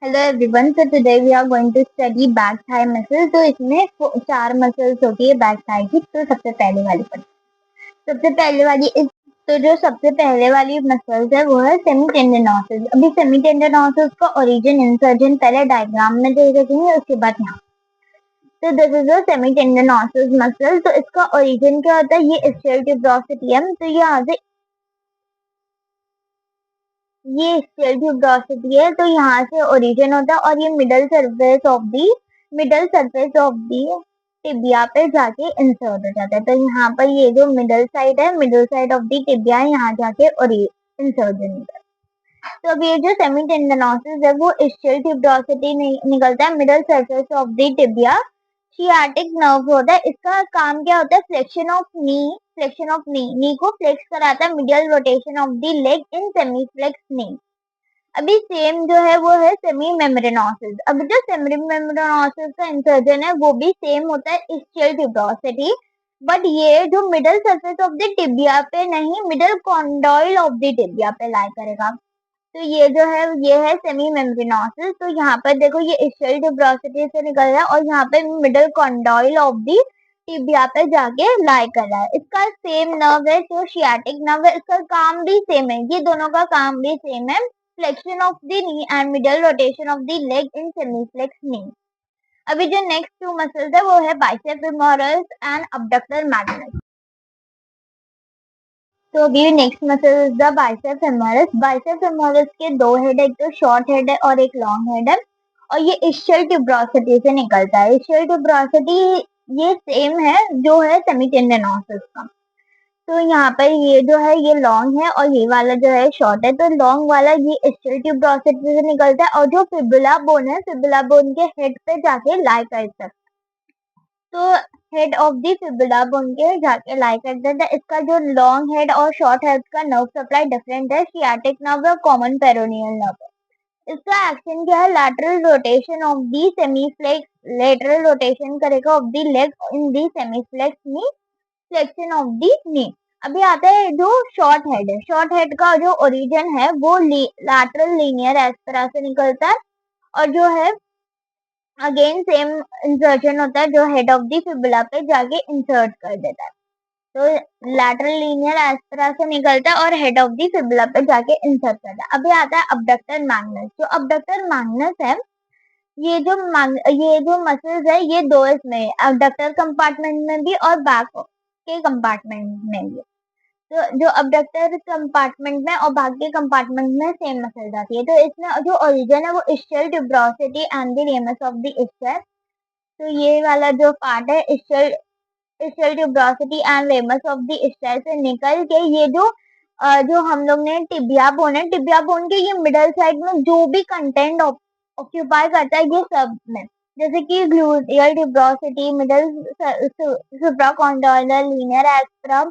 Hello everyone, so today we are going to study back thigh muscles। तो इसमें चार muscles होती है बैक थाई की। तो सबसे पहले वाली सबसे पहले वाली इस तो जो सबसे पहले वाली मसल्स है वो है सेमी टेंडनोसिस। अभी सेमी टेंडनोसिस का ओरिजिन इंसर्जन पहले डायग्राम में दे देखेंगे, उसके बाद यहाँ। तो this is a semi tendinosus muscle. तो इसका ओरिजिन क्या होता है, ये स्टियल ट्यूबरोसिटी। तो ये स्टियल ट्यूबरोसिटी है, तो यहाँ से ओरिजिन होता है और ये middle surface of the tibia पे जाके इंसर्ट हो जाता है। तो यहाँ पर ये जो मिडल साइड है, middle side of the tibia है, यहाँ जाके इंसर्ट होता है। तो अब ये जो सेमी टेंडनोसिस है वो स्टियल ट्यूबरोसिटी निकलता है middle surface of the tibia. Sciatic nerve होता है, इसका काम क्या होता है, फ्लेक्शन ऑफ नी को फ्लेक्स कराता है, medial rotation of the leg in semi flex knee. अभी सेम जो है वो है सेमी मेम्ब्रेनोसिस। अभी जो सेमी मेम्ब्रेनोसिस का इंसर्जन है वो भी सेम होता है स्टियल ट्यूबरोसिटी, बट ये जो middle surface of the tibia पे नहीं, मिडल कॉन्डोइल ऑफ द टिबिया पे लाई करेगा। तो ये जो है ये है सेमी मेम्ब्रेनोसिस। तो यहाँ पर देखो ये स्टियल ट्यूबरोसिटी से निकल रहा है और यहाँ पे मिडल कॉन्डोइल ऑफ दी टिबिया पे जाके लाई कर रहा है। इसका सेम नर्व है जो सियाटिक नर्व है, इसका काम भी सेम है, ये दोनों का काम भी सेम है, flexion of the knee and middle rotation of the leg in semiflex knee. अभी जो नेक्स्ट टू मसल्स है वो है bicep femoris and abductor magnus. तो अभी next muscle is the bicep femoris. Bicep femoris के दो हेड है, एक तो शॉर्ट हेड है और एक लॉन्ग हेड है, और ये इस्चियल ट्यूबरोसिटी से निकलता है। इस्चियल ट्यूबरोसिटी ये सेम है जो है सेमी टेंडनोसिस का। तो यहाँ पर ये जो है ये लॉन्ग है और ये वाला जो है शॉर्ट है। तो लॉन्ग वाला ये इस्चियल ट्यूबरोसिटी से निकलता है और जो फिबुला बोन है, फिबुला बोन के हेड पे जाके लाई करता है। तो head of the fibula bone के जाके लाई कर देता है। इसका जो लॉन्ग हेड और शॉर्ट हेड का नर्व सप्लाई डिफरेंट है, सियाटिक नर्व और कॉमन पेरोनियल नर्व। इसका एक्शन क्या है, lateral rotation of the semiflex, lateral rotation करेगा of the leg in the semiflex knee, flexion of the knee. अभी आता है जो शॉर्ट हेड है, शॉर्ट हेड का जो ओरिजिन है वो लैटरल लीनियर एस्पेरा से निकलता है और जो है अगेन सेम इंसर्शन होता है जो हेड ऑफ दी फिबुला पे जाके इंसर्ट कर देता है। तो लैटरल लीनियर एस्पेरा से निकलता है और हेड ऑफ दी फिबुला पे जाके इंसर्ट करता है। अभी आता है अबडक्टर मैग्नस। जो अबडक्टर मैग्नस है, ये जो मसल्स है ये दो इसमें, अबडक्टर कंपार्टमेंट में भी और बैक के कंपार्टमेंट में भी। तो जो अबडक्टर कंपार्टमेंट में और भाग के कंपार्टमेंट में सेम मसल जाती है। तो इसमें जो ओरिजिन है वो ischial tuberosity and the ramus of the इस्चर। तो ये वाला जो पार्ट है ischial tuberosity and ramus of the इस्चर से निकल के ये जो हम लोग ने टिबिया बोन है, टिबिया बोन के ये मिडल साइड में जो भी कंटेंट ऑक्यूपाई करता है ये सब में, जैसे कि gluteal tuberosity, middle supracondylar, linear aspera,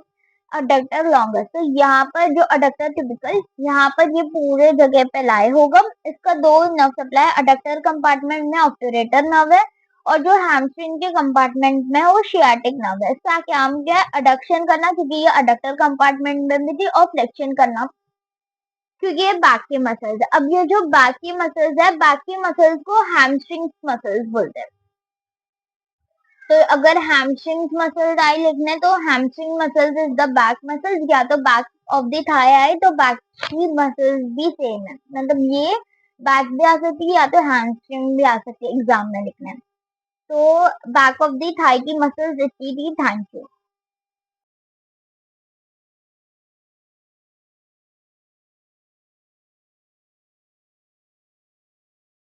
adductor longus. तो यहाँ पर जो अडक्टर टिपिकल, यहाँ पर ये पूरे जगह पे लाए होगा। इसका दो नर्व सप्लाई, अडक्टर कंपार्टमेंट में ऑब्टूरेटर नर्व है और जो हैमस्ट्रिंग के कंपार्टमेंट में वो सियाटिक नर्व है। इसका काम क्या है, अडक्शन करना, क्योंकि ये अडक्टर कंपार्टमेंट में भी थी, और फ्लेक्शन करना क्योंकि ये बैक की मसल्स है। अब ये जो बैक की मसल्स है, बैक की मसल्स को हैमस्ट्रिंग मसल्स बोलते हैं। तो अगर हैमस्ट्रिंग मसल आई लिखने तो hamstring muscles is the back muscles, या तो बैक ऑफ द थाई आए तो बैक की मसल्स भी सेम है, मतलब ये बैक भी आ सकती है या तो हैमस्ट्रिंग भी आ सकती है एग्जाम में लिखने। तो बैक ऑफ द थाई की मसल्स इतनी थी। Thank you.